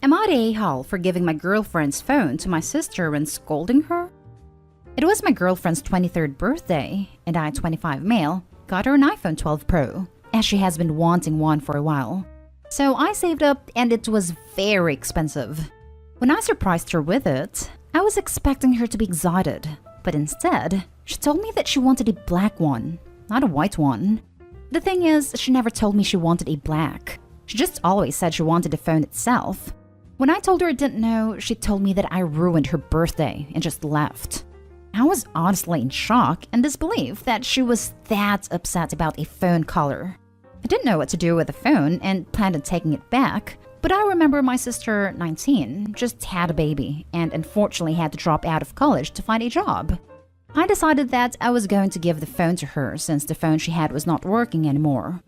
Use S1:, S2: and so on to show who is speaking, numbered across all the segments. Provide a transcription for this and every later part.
S1: Am I the a-hole for giving my girlfriend's phone to my sister and scolding her? It was my girlfriend's 23rd birthday, and I, 25 male, got her an iPhone 12 Pro, as she has been wanting one for a while. So I saved up, and it was very expensive. When I surprised her with it, I was expecting her to be excited, but instead, she told me that she wanted a black one, not a white one. The thing is, she never told me she wanted a black. She just always said she wanted the phone itself. When I told her I didn't know, she told me that I ruined her birthday and just left. I was honestly in shock and disbelief that she was that upset about a phone color. I didn't know what to do with the phone and planned on taking it back, but I remember my sister, 19, just had a baby and unfortunately had to drop out of college to find a job. I decided that I was going to give the phone to her since the phone she had was not working anymore.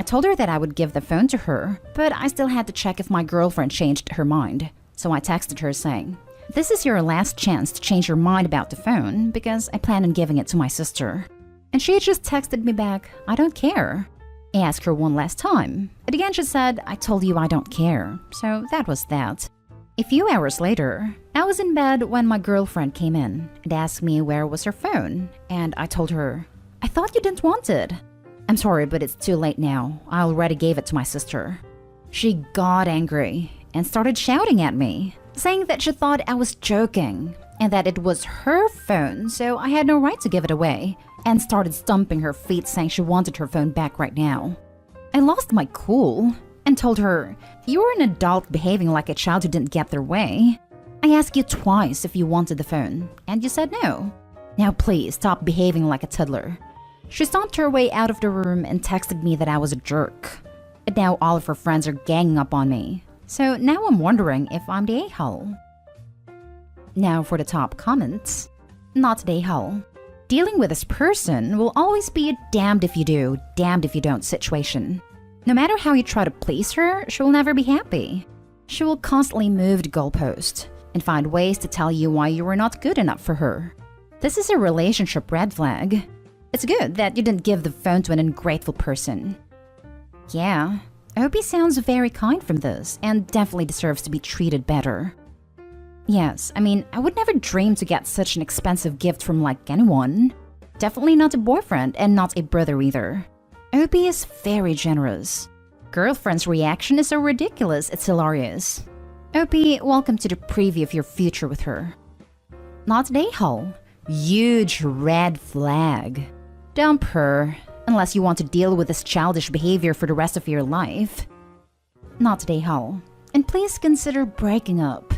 S1: I told her that I would give the phone to her, but I still had to check if my girlfriend changed her mind. So I texted her saying, "This is your last chance to change your mind about the phone because I plan on giving it to my sister." And she just texted me back, "I don't care." I asked her one last time, and again she said, "I told you I don't care." So that was that. A few hours later, I was in bed when my girlfriend came in and asked me where was her phone, and I told her, "I thought you didn't want it." "I'm sorry, but it's too late now. I already gave it to my sister." She got angry and started shouting at me, saying that she thought I was joking and that it was her phone, so I had no right to give it away, and started stomping her feet saying she wanted her phone back right now. I lost my cool and told her, "You were an adult behaving like a child who didn't get their way. I asked you twice if you wanted the phone, and you said no. Now please stop behaving like a toddler." She stomped her way out of the room and texted me that I was a jerk. And now all of her friends are ganging up on me. So now I'm wondering if I'm the a-hole. Now for the top comments. Not the a-hole. Dealing with this person will always be a damned if you do, damned if you don't situation. No matter how you try to please her, she will never be happy. She will constantly move the goalpost and find ways to tell you why you were not good enough for her. This is a relationship red flag. It's good that you didn't give the phone to an ungrateful person. Yeah, Opie sounds very kind from this and definitely deserves to be treated better. Yes, I mean, I would never dream to get such an expensive gift from like anyone. Definitely not a boyfriend and not a brother either. Opie is very generous. Girlfriend's reaction is so ridiculous, it's hilarious. Opie, welcome to the preview of your future with her. Not an a-hole. Huge red flag. Dump her, unless you want to deal with this childish behavior for the rest of your life. Not an a-hole. And please consider breaking up.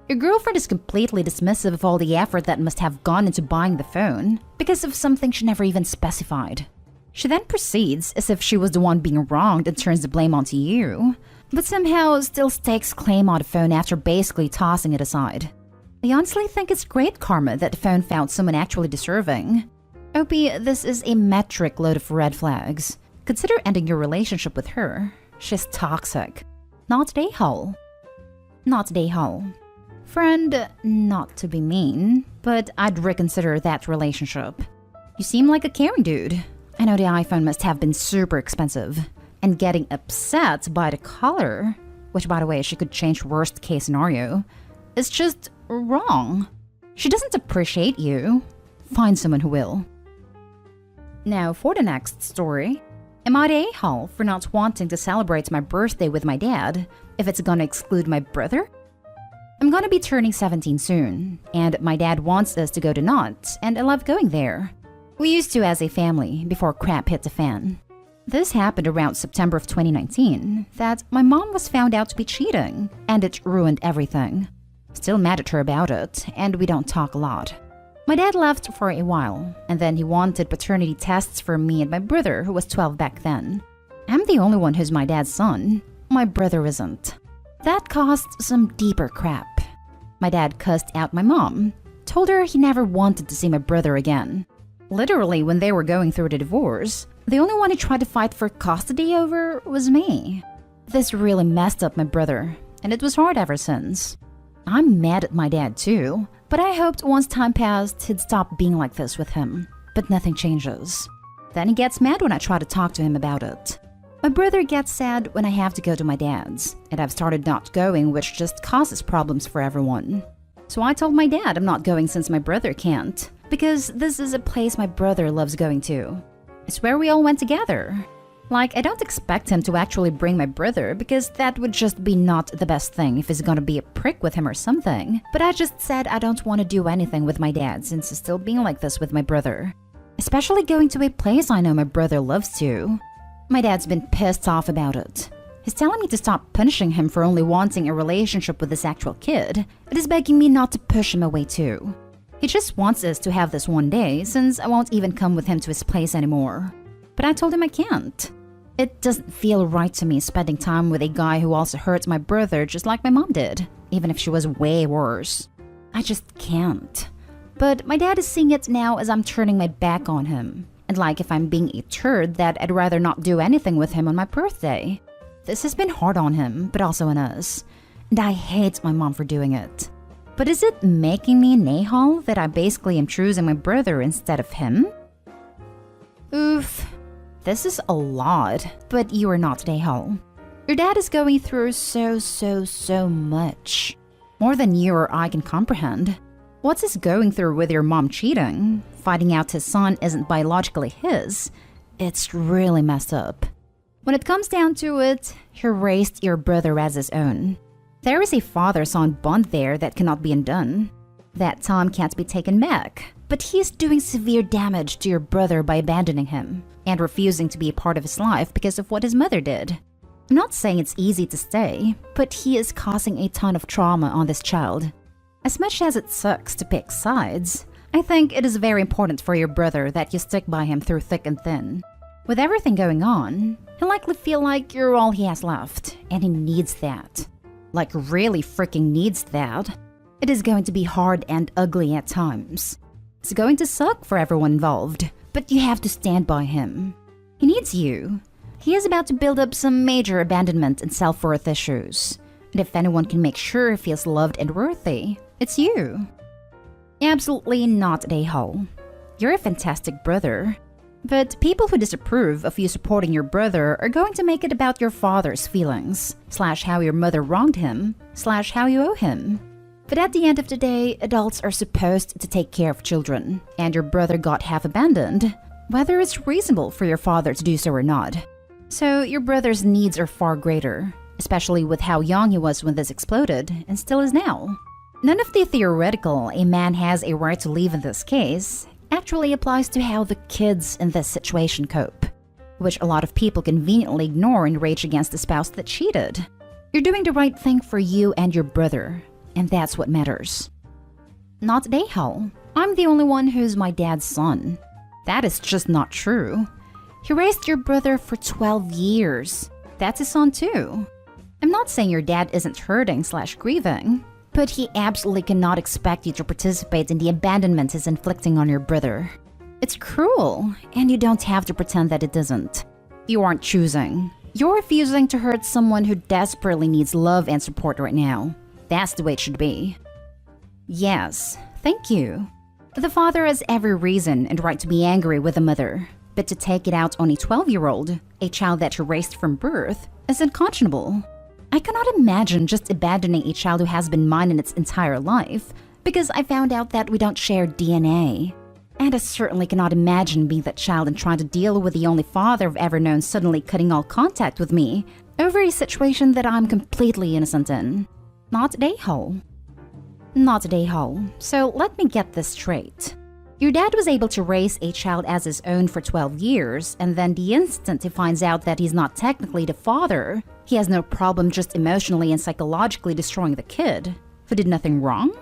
S1: Your girlfriend is completely dismissive of all the effort that must have gone into buying the phone because of something she never even specified. She then proceeds as if she was the one being wronged and turns the blame onto you, but somehow still stakes claim on the phone after basically tossing it aside. I honestly think it's great karma that the phone found someone actually deserving. Opie, this is a metric load of red flags. Consider ending your relationship with her. She's toxic. Not an a-hole. Not an a-hole. Friend, not to be mean, but I'd reconsider that relationship. You seem like a caring dude. I know the iPhone must have been super expensive. And getting upset by the color, which by the way she could change worst case scenario, is just wrong. She doesn't appreciate you. Find someone who will. Now for the next story. Am I the a-hole for not wanting to celebrate my birthday with my dad if it's gonna exclude my brother? I'm gonna be turning 17 soon, and my dad wants us to go to Knott's, and I love going there. We used to as a family before crap hit the fan. This happened around September of 2019, that my mom was found out to be cheating, and it ruined everything. Still mad at her about it, and we don't talk a lot. My dad left for a while, and then he wanted paternity tests for me and my brother, who was 12 back then. I'm the only one who's my dad's son. My brother isn't. That caused some deeper crap. My dad cussed out my mom, told her he never wanted to see my brother again. Literally, when they were going through the divorce, the only one he tried to fight for custody over was me. This really messed up my brother, and it was hard ever since. I'm mad at my dad too, but I hoped once time passed he'd stop being like this with him. But nothing changes. Then he gets mad when I try to talk to him about it. My brother gets sad when I have to go to my dad's, and I've started not going, which just causes problems for everyone. So I told my dad I'm not going since my brother can't, because this is a place my brother loves going to. It's where we all went together. Like, I don't expect him to actually bring my brother because that would just be not the best thing if he's gonna be a prick with him or something. But I just said I don't want to do anything with my dad since he's still being like this with my brother. Especially going to a place I know my brother loves to. My dad's been pissed off about it. He's telling me to stop punishing him for only wanting a relationship with this actual kid. It is begging me not to push him away too. He just wants us to have this one day since I won't even come with him to his place anymore. But I told him I can't. It doesn't feel right to me spending time with a guy who also hurt my brother just like my mom did, even if she was way worse. I just can't. But my dad is seeing it now as I'm turning my back on him. And like if I'm being a turd that I'd rather not do anything with him on my birthday. This has been hard on him, but also on us. And I hate my mom for doing it. But is it making me an a-hole that I basically am choosing my brother instead of him? Oof. This is a lot, but you are not an a-hole. Your dad is going through so much. More than you or I can comprehend. What's he going through with your mom cheating? Finding out his son isn't biologically his? It's really messed up. When it comes down to it, he raised your brother as his own. There is a father-son bond there that cannot be undone. That time can't be taken back. But he is doing severe damage to your brother by abandoning him and refusing to be a part of his life because of what his mother did. I'm not saying it's easy to stay, but he is causing a ton of trauma on this child. As much as it sucks to pick sides, I think it is very important for your brother that you stick by him through thick and thin. With everything going on, he'll likely feel like you're all he has left, and he needs that. Like really freaking needs that. It is going to be hard and ugly at times. It's going to suck for everyone involved, but you have to stand by him. He needs you. He is about to build up some major abandonment and self-worth issues. And if anyone can make sure he feels loved and worthy, it's you. Absolutely not a hole. You're a fantastic brother. But people who disapprove of you supporting your brother are going to make it about your father's feelings, / how your mother wronged him, / how you owe him. But at the end of the day, adults are supposed to take care of children, and your brother got half abandoned, whether it's reasonable for your father to do so or not. So your brother's needs are far greater, especially with how young he was when this exploded, and still is now. None of the theoretical a man has a right to leave in this case actually applies to how the kids in this situation cope, which a lot of people conveniently ignore and rage against the spouse that cheated. You're doing the right thing for you and your brother, and that's what matters. Not a hole. I'm the only one who's my dad's son. That is just not true. He raised your brother for 12 years. That's his son too. I'm not saying your dad isn't hurting / grieving, but he absolutely cannot expect you to participate in the abandonment he's inflicting on your brother. It's cruel, and you don't have to pretend that it isn't. You aren't choosing. You're refusing to hurt someone who desperately needs love and support right now. That's the way it should be. Yes, thank you. The father has every reason and right to be angry with the mother, but to take it out on a 12-year-old, a child that he raised from birth, is unconscionable. I cannot imagine just abandoning a child who has been mine in its entire life because I found out that we don't share DNA. And I certainly cannot imagine being that child and trying to deal with the only father I've ever known suddenly cutting all contact with me over a situation that I'm completely innocent in. Not a hole. Not a hole. So let me get this straight. Your dad was able to raise a child as his own for 12 years, and then the instant he finds out that he's not technically the father, he has no problem just emotionally and psychologically destroying the kid, who did nothing wrong?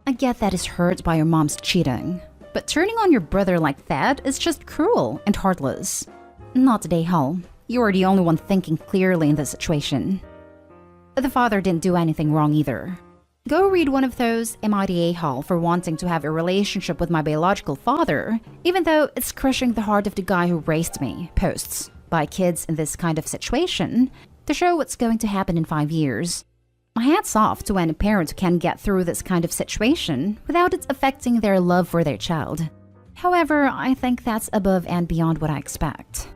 S1: I get that he's hurt by your mom's cheating, but turning on your brother like that is just cruel and heartless. Not a hole. You are the only one thinking clearly in this situation. The father didn't do anything wrong either. Go read one of those "Am I the a-hole for wanting to have a relationship with my biological father, even though it's crushing the heart of the guy who raised me" posts by kids in this kind of situation to show what's going to happen in 5 years. My hat's off to any parent who can get through this kind of situation without it affecting their love for their child. However, I think that's above and beyond what I expect.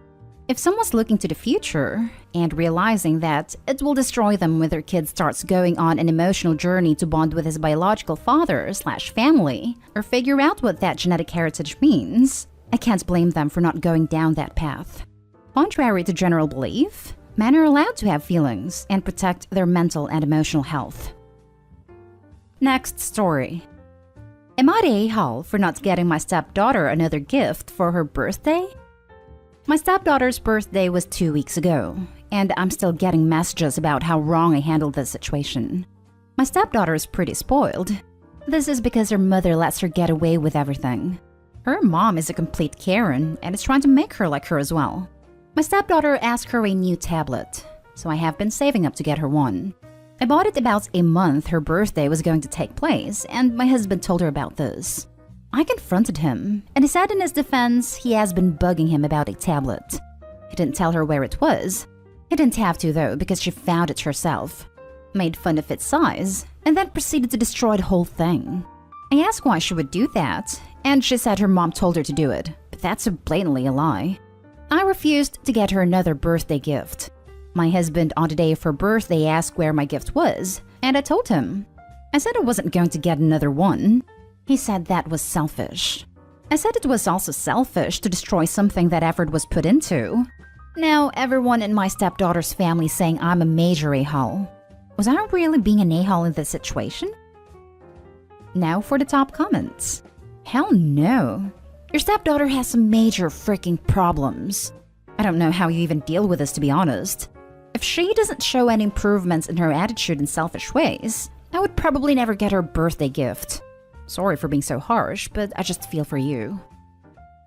S1: If someone's looking to the future and realizing that it will destroy them when their kid starts going on an emotional journey to bond with his biological father/family or figure out what that genetic heritage means, I can't blame them for not going down that path. Contrary to general belief, men are allowed to have feelings and protect their mental and emotional health. Next story. Am I the a-hole for not getting my stepdaughter another gift for her birthday? My stepdaughter's birthday was 2 weeks ago, and I'm still getting messages about how wrong I handled this situation. My stepdaughter is pretty spoiled. This is because her mother lets her get away with everything. Her mom is a complete Karen and is trying to make her like her as well. My stepdaughter asked her a new tablet, so I have been saving up to get her one. I bought it about a month her birthday was going to take place, and my husband told her about this. I confronted him, and he said in his defense he has been bugging him about a tablet. He didn't tell her where it was. He didn't have to though, because she found it herself. Made fun of its size, and then proceeded to destroy the whole thing. I asked why she would do that, and she said her mom told her to do it, but that's blatantly a lie. I refused to get her another birthday gift. My husband on the day of her birthday asked where my gift was, and I told him. I said I wasn't going to get another one. He said that was selfish. I said it was also selfish to destroy something that effort was put into. Now everyone in my stepdaughter's family saying I'm a major a-hole. Was I really being an a-hole in this situation? Now for the top comments. Hell no. Your stepdaughter has some major freaking problems. I don't know how you even deal with this, to be honest. If she doesn't show any improvements in her attitude in selfish ways, I would probably never get her a birthday gift. Sorry for being so harsh, but I just feel for you.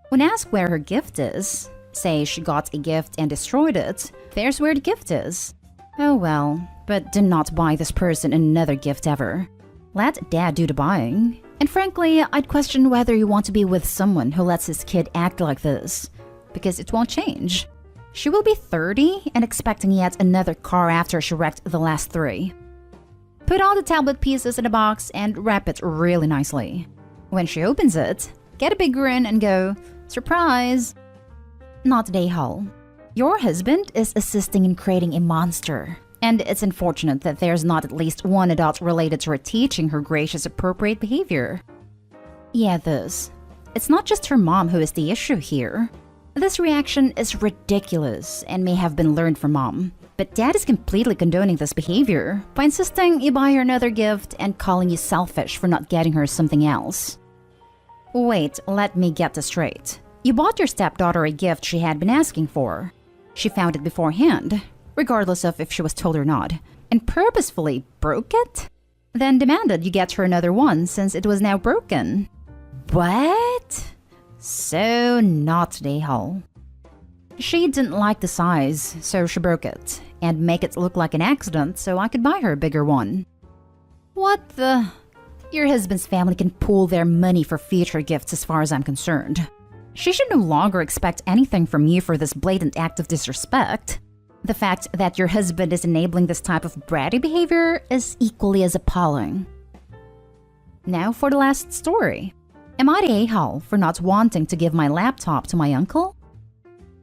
S1: When asked where her gift is, say she got a gift and destroyed it, there's where the gift is. Oh well, but do not buy this person another gift ever. Let dad do the buying. And frankly, I'd question whether you want to be with someone who lets his kid act like this, because it won't change. She will be 30 and expecting yet another car after she wrecked the last 3. Put all the tablet pieces in a box and wrap it really nicely. When she opens it, get a big grin and go, surprise! Not a a-hole. Your husband is assisting in creating a monster, and it's unfortunate that there's not at least one adult related to her teaching her gracious appropriate behavior. Yeah, this. It's not just her mom who is the issue here. This reaction is ridiculous and may have been learned from mom. But dad is completely condoning this behavior by insisting you buy her another gift and calling you selfish for not getting her something else. Wait, let me get this straight. You bought your stepdaughter a gift she had been asking for. She found it beforehand, regardless of if she was told or not, and purposefully broke it? Then demanded you get her another one since it was now broken. What? So not the a-hole. She didn't like the size, so she broke it, and make it look like an accident so I could buy her a bigger one. What the? Your husband's family can pool their money for future gifts as far as I'm concerned. She should no longer expect anything from you for this blatant act of disrespect. The fact that your husband is enabling this type of bratty behavior is equally as appalling. Now for the last story. Am I the a-hole for not wanting to give my laptop to my uncle?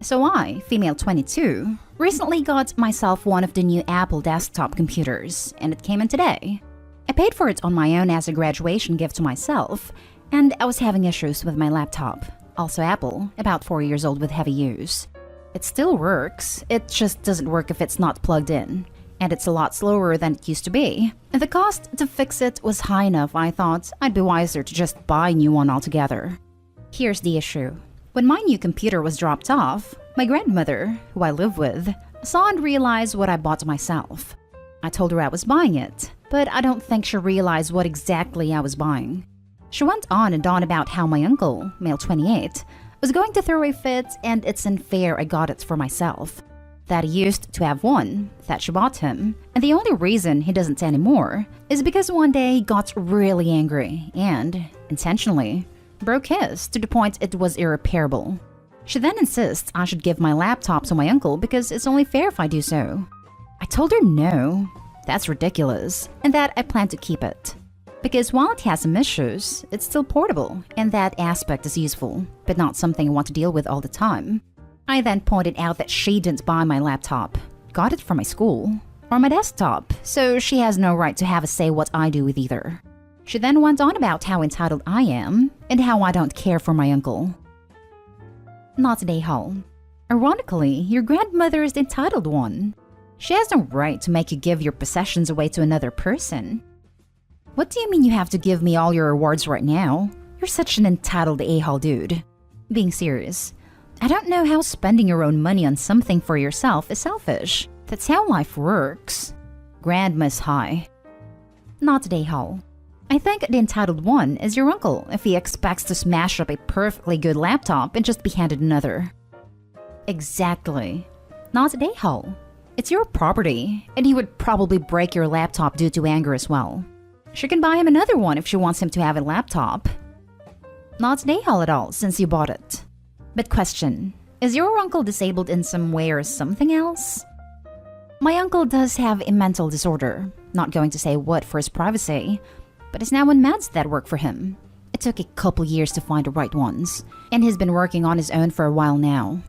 S1: So I, female 22, recently got myself one of the new Apple desktop computers, and it came in today. I paid for it on my own as a graduation gift to myself, and I was having issues with my laptop, also Apple, about 4 years old with heavy use. It still works, it just doesn't work if it's not plugged in, and it's a lot slower than it used to be. And the cost to fix it was high enough I thought I'd be wiser to just buy a new one altogether. Here's the issue. When my new computer was dropped off, my grandmother, who I live with, saw and realized what I bought myself. I told her I was buying it, but I don't think she realized what exactly I was buying. She went on and on about how my uncle, male 28, was going to throw a fit and it's unfair I got it for myself. That he used to have one, that she bought him, and the only reason he doesn't anymore is because one day he got really angry and, intentionally, broke his to the point it was irreparable. She then insists I should give my laptop to my uncle because it's only fair if I do so. I told her no, that's ridiculous, and that I plan to keep it. Because while it has some issues, it's still portable, and that aspect is useful, but not something I want to deal with all the time. I then pointed out that she didn't buy my laptop, got it from my school, or my desktop, so she has no right to have a say what I do with either. She then went on about how entitled I am and how I don't care for my uncle. Not today, Hall. Ironically, your grandmother is the entitled one. She has no right to make you give your possessions away to another person. What do you mean you have to give me all your rewards right now? You're such an entitled a-hole dude. Being serious, I don't know how spending your own money on something for yourself is selfish. That's how life works. Grandma's high. Not today, Hall. I think the entitled one is your uncle if he expects to smash up a perfectly good laptop and just be handed another. Exactly. Not today, Hall. It's your property, and he would probably break your laptop due to anger as well. She can buy him another one if she wants him to have a laptop. Not today, Hall, at all, since you bought it. But question, is your uncle disabled in some way or something else? My uncle does have a mental disorder, not going to say what for his privacy, but is now on meds that work for him. It took a couple years to find the right ones, and he's been working on his own for a while now.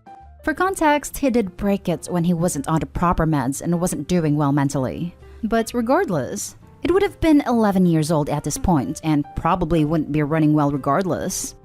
S1: For context, he did break it when he wasn't on the proper meds and wasn't doing well mentally. But regardless, it would have been 11 years old at this point and probably wouldn't be running well regardless.